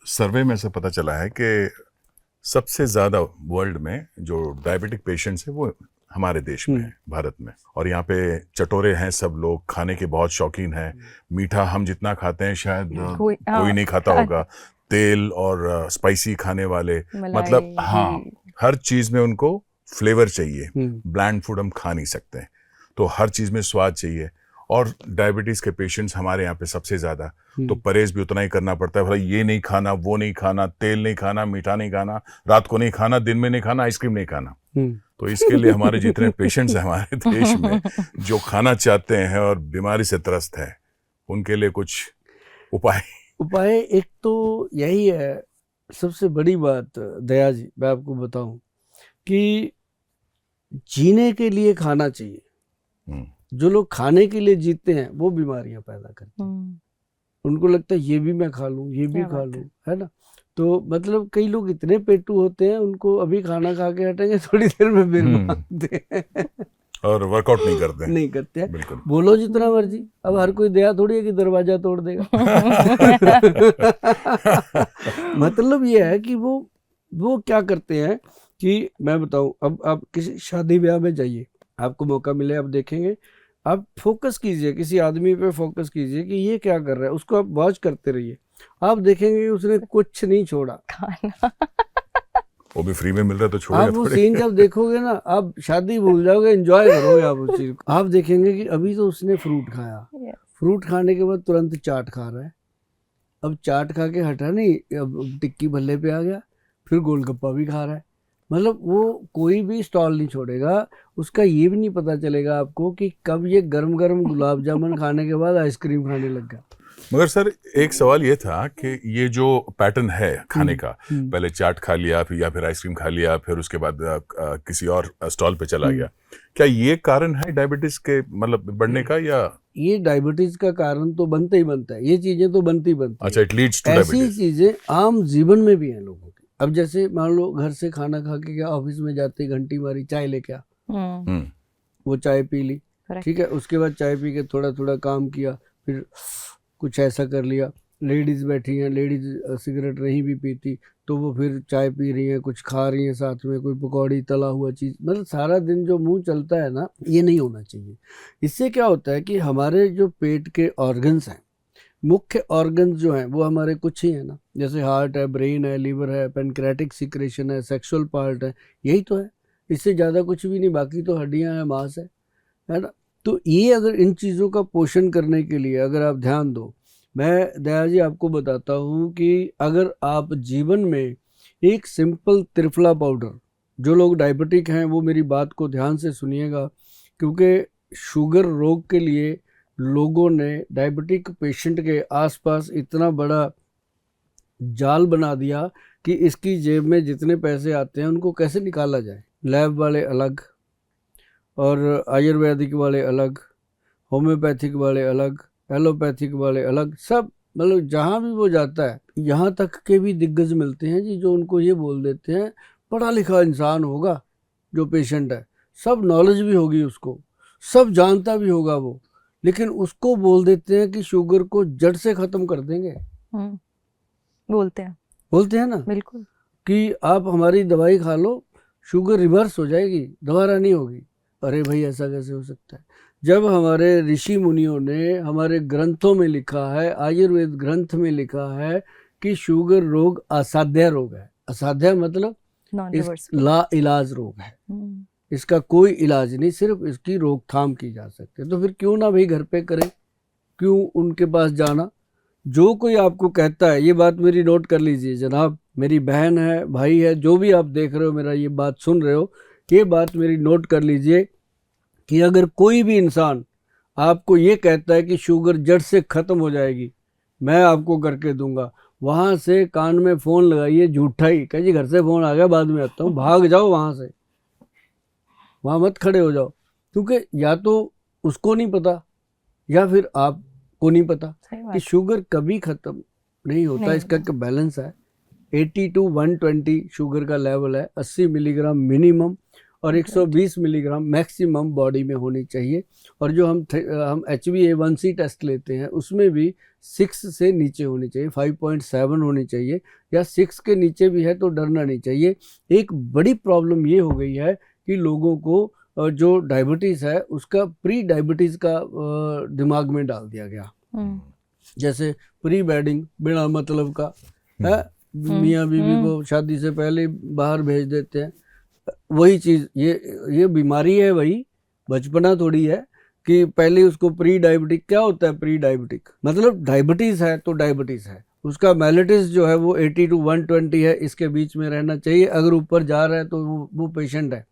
सर्वे में से पता चला है कि सबसे ज़्यादा वर्ल्ड में जो डायबिटिक पेशेंट्स हैं वो हमारे देश में है, भारत में। और यहाँ पे चटोरे हैं सब लोग, खाने के बहुत शौकीन हैं। मीठा हम जितना खाते हैं शायद कोई नहीं खाता होगा। तेल और स्पाइसी खाने वाले, मतलब हाँ, हर चीज़ में उनको फ्लेवर चाहिए। ब्लैंड फूड हम खा नहीं सकते, तो हर चीज़ में स्वाद चाहिए। और डायबिटीज़ के पेशेंट्स हमारे यहाँ पे सबसे ज़्यादा, तो परहेज भी उतना ही करना पड़ता है। भाई ये नहीं खाना, वो नहीं खाना, तेल नहीं खाना, मीठा नहीं खाना, रात को नहीं खाना, दिन में नहीं खाना, आइसक्रीम नहीं खाना। तो इसके लिए हमारे जितने पेशेंट्स हैं हमारे देश में जो खाना चाहते हैं और बीमारी से त्रस्त है, उनके लिए कुछ उपाय एक तो यही है, सबसे बड़ी बात दया जी, मैं आपको बताऊं कि जीने के लिए खाना चाहिए। जो लोग खाने के लिए जीते हैं वो बीमारियां पैदा करते हैं। उनको लगता है ये भी मैं खा लूं, ये भी खा लूं, है ना। तो मतलब कई लोग इतने पेटू होते हैं, उनको अभी खाना खा के हटेंगे, थोड़ी देर में बिल मांगते हैं और वर्कआउट नहीं करते हैं। बिल्कुल। बोलो जितना मर्जी, अब हर कोई दया थोड़ी है कि दरवाजा तोड़ देगा मतलब ये है कि वो क्या करते हैं कि मैं बताऊं, अब आप किसी शादी ब्याह में जाइए, आपको मौका मिले, आप देखेंगे, आप फोकस कीजिए, किसी आदमी पे फोकस कीजिए कि ये क्या कर रहा है, उसको आप वॉच करते रहिए, आप देखेंगे कि उसने कुछ नहीं छोड़ा खाना वो भी फ्री में मिल रहा है तो छोड़ेगा। आप वो सीन जब देखोगे ना, आप शादी भूल जाओगे, एंजॉय करोगे आप उस चीज को। आप देखेंगे कि अभी तो उसने फ्रूट खाया, फ्रूट खाने के बाद तुरंत चाट खा रहा है, अब चाट खा के हटा नहीं, अब टिक्की भल्ले पे आ गया, फिर गोलगप्पा भी खा रहा है। मतलब वो कोई भी स्टॉल नहीं छोड़ेगा। उसका ये भी नहीं पता चलेगा आपको कि कब ये गरम गरम गुलाब जामुन खाने के बाद आइसक्रीम खाने लग गया। मगर सर एक सवाल ये था कि ये जो पैटर्न है खाने का, पहले चाट खा लिया, फिर या फिर आइसक्रीम खा लिया, फिर उसके बाद किसी और स्टॉल पे चला गया, क्या ये कारण है डायबिटीज के मतलब बढ़ने का? या ये डायबिटीज का कारण तो बनता ही बनता है, ये चीजें तो बनती है। अच्छा, इट लीड्स टू डायबिटीज। ऐसी चीजें आम जीवन में भी हैं लोगों की। अब जैसे मान लो घर से खाना खा के गया, ऑफिस में जाते घंटी मारी, चाय लेके आ, वो चाय पी ली, ठीक है, उसके बाद चाय पी के थोड़ा थोड़ा काम किया, फिर कुछ ऐसा कर लिया। लेडीज बैठी हैं, लेडीज सिगरेट नहीं भी पीती, तो वो फिर चाय पी रही हैं, कुछ खा रही हैं साथ में, कोई पकौड़ी तला हुआ चीज़, मतलब सारा दिन जो मुंह चलता है ना, ये नहीं होना चाहिए। इससे क्या होता है कि हमारे जो पेट के ऑर्गन्स हैं, मुख्य ऑर्गन्स जो हैं वो हमारे कुछ ही है ना, जैसे हार्ट है, ब्रेन है, लीवर है, पेनक्रेटिक सिक्रेशन है, सेक्सुअल पार्ट है, यही तो है, इससे ज़्यादा कुछ भी नहीं, बाकी तो हड्डियाँ हैं, मांस है ना। तो ये अगर इन चीज़ों का पोषण करने के लिए अगर आप ध्यान दो, मैं दया जी आपको बताता हूँ कि अगर आप जीवन में एक सिंपल त्रिफला पाउडर, जो लोग डायबिटिक हैं वो मेरी बात को ध्यान से सुनिएगा, क्योंकि शुगर रोग के लिए लोगों ने डायबिटिक पेशेंट के आसपास इतना बड़ा जाल बना दिया कि इसकी जेब में जितने पैसे आते हैं उनको कैसे निकाला जाए। लैब वाले अलग, और आयुर्वेदिक वाले अलग, होम्योपैथिक वाले अलग, एलोपैथिक वाले अलग, सब मतलब जहाँ भी वो जाता है, यहाँ तक के भी दिग्गज मिलते हैं जी, जो उनको ये बोल देते हैं, पढ़ा लिखा इंसान होगा जो पेशेंट है, सब नॉलेज भी होगी उसको, सब जानता भी होगा वो, लेकिन उसको बोल देते हैं कि शुगर को जड़ से ख़त्म कर देंगे। बोलते हैं ना, बिल्कुल, कि आप हमारी दवाई खा लो, शुगर रिवर्स हो जाएगी, दोबारा नहीं होगी। अरे भाई, ऐसा कैसे हो सकता है, जब हमारे ऋषि मुनियों ने हमारे ग्रंथों में लिखा है, आयुर्वेद ग्रंथ में लिखा है कि शुगर रोग असाध्य रोग है। असाध्य मतलब ला इलाज रोग है, इसका कोई इलाज नहीं, सिर्फ इसकी रोकथाम की जा सकती है। तो फिर क्यों ना भाई घर पे करें, क्यों उनके पास जाना। जो कोई आपको कहता है, ये बात मेरी नोट कर लीजिए जनाब, मेरी बहन है, भाई है, जो भी आप देख रहे हो, मेरा ये बात सुन रहे हो, ये बात मेरी नोट कर लीजिए कि अगर कोई भी इंसान आपको ये कहता है कि शुगर जड़ से ख़त्म हो जाएगी, मैं आपको करके दूंगा, वहाँ से कान में फ़ोन लगाइए, झूठा ही कह जी, घर से फ़ोन आ गया, बाद में आता हूँ, भाग जाओ वहाँ से, वहाँ मत खड़े हो जाओ, क्योंकि या तो उसको नहीं पता या फिर आपको नहीं पता कि शुगर कभी ख़त्म नहीं होता। इसका एक बैलेंस है, 80 to 120 शुगर का लेवल है, 80 मिलीग्राम मिनिमम, और 120 मिलीग्राम मैक्सिमम बॉडी में होनी चाहिए। और जो हम HbA1c टेस्ट लेते हैं उसमें भी 6 से नीचे होनी चाहिए, 5.7 होनी चाहिए, या 6 के नीचे भी है तो डरना नहीं चाहिए। एक बड़ी प्रॉब्लम ये हो गई है कि लोगों को जो डायबिटीज़ है उसका प्री डायबिटीज़ का दिमाग में डाल दिया गया। जैसे प्री वेडिंग बिना मतलब का है, मियाँ बीवी को शादी से पहले बाहर भेज देते हैं। वही चीज़ ये बीमारी है, वही बचपना थोड़ी है कि पहले उसको प्री डायबिटिक। क्या होता है प्री डायबिटिक? मतलब डायबिटीज़ है तो डायबिटीज़ है, उसका मेलिटस जो है वो 80 to 120 है, इसके बीच में रहना चाहिए। अगर ऊपर जा रहा है तो वो पेशेंट है,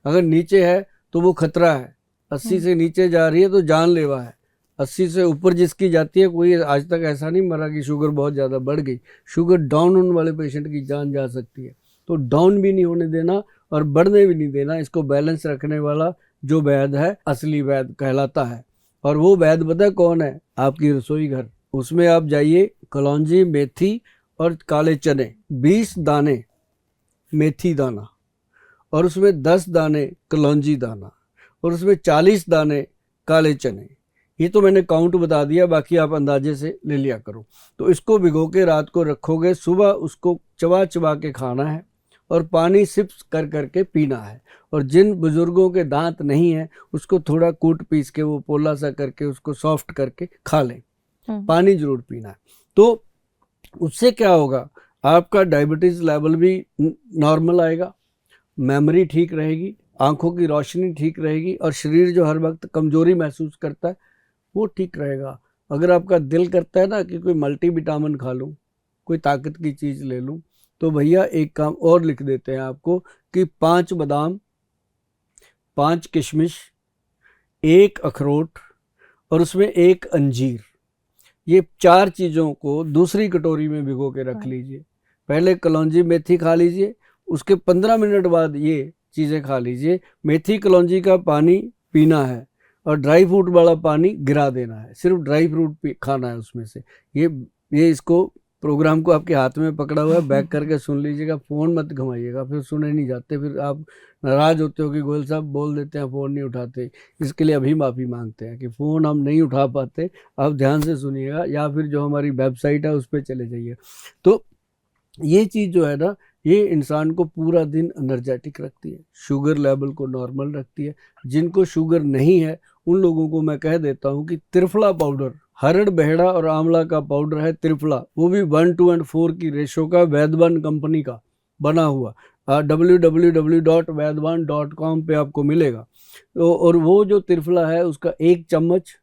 अगर नीचे है तो वो खतरा है। 80 से नीचे जा रही है तो जानलेवा है, 80 से ऊपर जिसकी जाती है, कोई आज तक ऐसा नहीं मरा कि शुगर बहुत ज़्यादा बढ़ गई। शुगर डाउन होने वाले पेशेंट की जान जा सकती है, तो डाउन भी नहीं होने देना और बढ़ने भी नहीं देना। इसको बैलेंस रखने वाला जो वैद्य है असली वैद्य कहलाता है। और वो वैद्य पता कौन है? आपकी रसोई घर। उसमें आप जाइए, कलौंजी, मेथी और काले चने, 20 दाने मेथी दाना, और उसमें 10 दाने कलौंजी दाना, और उसमें 40 दाने काले चने। ये तो मैंने काउंट बता दिया, बाकी आप अंदाजे से ले लिया करो। तो इसको भिगो के रात को रखोगे, सुबह उसको चबा चबा के खाना है और पानी सिप्स कर करके पीना है। और जिन बुजुर्गों के दांत नहीं है उसको थोड़ा कूट पीस के वो पोला सा करके उसको सॉफ्ट करके खा लें। पानी जरूर पीना है। तो उससे क्या होगा? आपका डायबिटीज़ लेवल भी नॉर्मल आएगा, मेमोरी ठीक रहेगी, आंखों की रोशनी ठीक रहेगी, और शरीर जो हर वक्त कमजोरी महसूस करता है वो ठीक रहेगा। अगर आपका दिल करता है ना कि कोई मल्टीविटामिन खा लूँ, कोई ताकत की चीज़ ले लूँ, तो भैया एक काम और लिख देते हैं आपको कि 5 बादाम, 5 किशमिश, 1 अखरोट और उसमें 1 अंजीर, ये 4 चीज़ों को दूसरी कटोरी में भिगो के रख लीजिए। पहले कलौंजी मेथी खा लीजिए, उसके 15 मिनट बाद ये चीज़ें खा लीजिए। मेथी कलौंजी का पानी पीना है और ड्राई फ्रूट वाला पानी गिरा देना है, सिर्फ ड्राई फ्रूट खाना है उसमें से। ये इसको प्रोग्राम को आपके हाथ में पकड़ा हुआ है, बैक करके सुन लीजिएगा, फ़ोन मत घुमाइएगा, फिर सुने नहीं जाते, फिर आप नाराज़ होते हो कि गोयल साहब बोल देते हैं फ़ोन नहीं उठाते। इसके लिए अभी माफ़ी मांगते हैं कि फ़ोन हम नहीं उठा पाते, आप ध्यान से सुनिएगा, या फिर जो हमारी वेबसाइट है उस पर चले जाइए। तो ये चीज़ जो है ना, ये इंसान को पूरा दिन एनर्जेटिक रखती है, शुगर लेवल को नॉर्मल रखती है। जिनको शुगर नहीं है उन लोगों को मैं कह देता हूँ कि त्रिफला पाउडर, हरड़, बहेड़ा और आंवला का पाउडर है त्रिफला, वो भी 1:4 की रेशो का, वैद्यवान कंपनी का बना हुआ, www.vaidwan.com पे आपको मिलेगा। तो और वो जो त्रिफला है उसका 1 चम्मच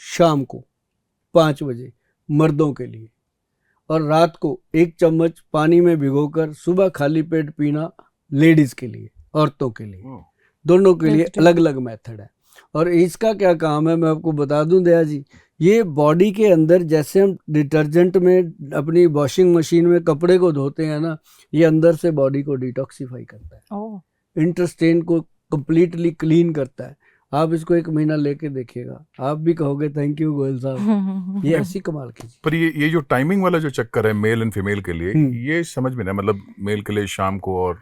शाम को 5 बजे मर्दों के लिए, और रात को 1 चम्मच पानी में भिगोकर सुबह खाली पेट पीना लेडीज़ के लिए, औरतों के लिए, दोनों के लिए अलग अलग मेथड है। और इसका क्या काम है मैं आपको बता दूं दया जी, ये बॉडी के अंदर जैसे हम डिटर्जेंट में अपनी वॉशिंग मशीन में कपड़े को धोते हैं ना, ये अंदर से बॉडी को डिटॉक्सिफाई करता है, इंटेस्टाइन को कंप्लीटली क्लीन करता है। आप इसको 1 महीना लेके देखिएगा, आप भी कहोगे थैंक यू गोयल साहब, ये ऐसी कमाल की चीज। पर ये जो टाइमिंग वाला जो चक्कर है मेल एंड फीमेल के लिए, ये समझ में ना, मतलब मेल के लिए शाम को, और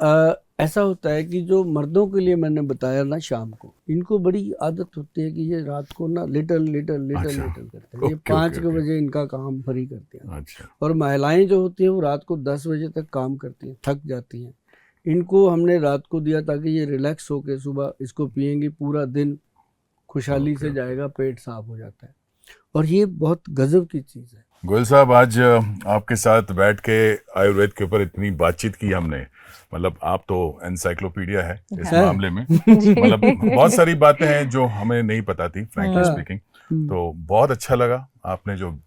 ऐसा होता है कि जो मर्दों के लिए मैंने बताया ना शाम को, इनको बड़ी आदत होती है कि ये रात को ना लिटल करते हैं। ये 5 बजे इनका काम फ्री करते हैं। अच्छा। और महिलाएं जो होती हैं वो रात को 10 बजे तक काम करती हैं, थक जाती हैं। इनको हमने रात को दिया ताकि ये रिलैक्स होके सुबह इसको पियेंगी, पूरा दिन खुशहाली से जाएगा, पेट साफ हो जाता है, और ये बहुत गजब की चीज़ है। गोयल साहब, आज आपके साथ बैठ के आयुर्वेद के ऊपर इतनी बातचीत की हमने, मतलब आप तो एनसाइक्लोपीडिया है इस मामले में, मतलब बहुत सारी बातें हैं जो हमें नहीं पता थी, फ्रैंकली स्पीकिंग। तो बहुत अच्छा लगा आपने जो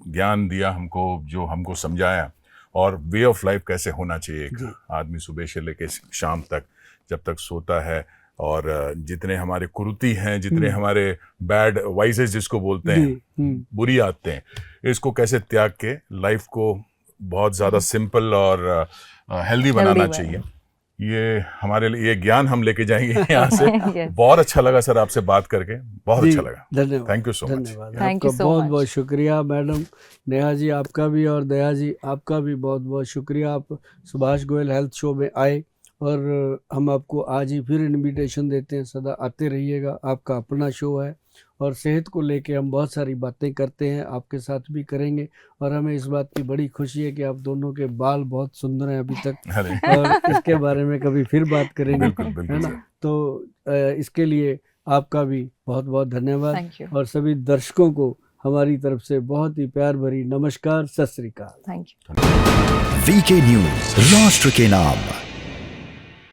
ज्ञान दिया हमको, जो हमको समझाया, और वे ऑफ लाइफ कैसे होना चाहिए एक आदमी सुबह से लेके शाम तक, जब तक सोता है, और जितने हमारे कुरीति हैं, जितने हमारे बैड वाइसेस जिसको बोलते हैं, बुरी आदतें हैं, इसको कैसे त्याग के लाइफ को बहुत ज़्यादा सिंपल और हेल्दी बनाना चाहिए। ये हमारे लिए ये ज्ञान हम लेके जाएंगे यहाँ से। बहुत अच्छा लगा सर आपसे बात करके, बहुत अच्छा लगा। धन्यवाद, थैंक यू सो मच। आपका बहुत बहुत शुक्रिया मैडम नेहा जी, आपका भी, और दया जी आपका भी बहुत बहुत शुक्रिया। आप सुभाष गोयल हेल्थ शो में आए और हम आपको आज ही फिर इनविटेशन देते हैं, सदा आते रहिएगा। आपका अपना शो है और सेहत को लेके हम बहुत सारी बातें करते हैं, आपके साथ भी करेंगे। और हमें इस बात की बड़ी खुशी है कि आप दोनों के बाल बहुत सुंदर हैं अभी तक, और इसके बारे में कभी फिर बात करेंगे, है ना। तो इसके लिए आपका भी बहुत बहुत धन्यवाद, और सभी दर्शकों को हमारी तरफ से बहुत ही प्यार भरी नमस्कार, सत श्री अकाल। Thank you. वीके न्यूज, राष्ट्र के नाम।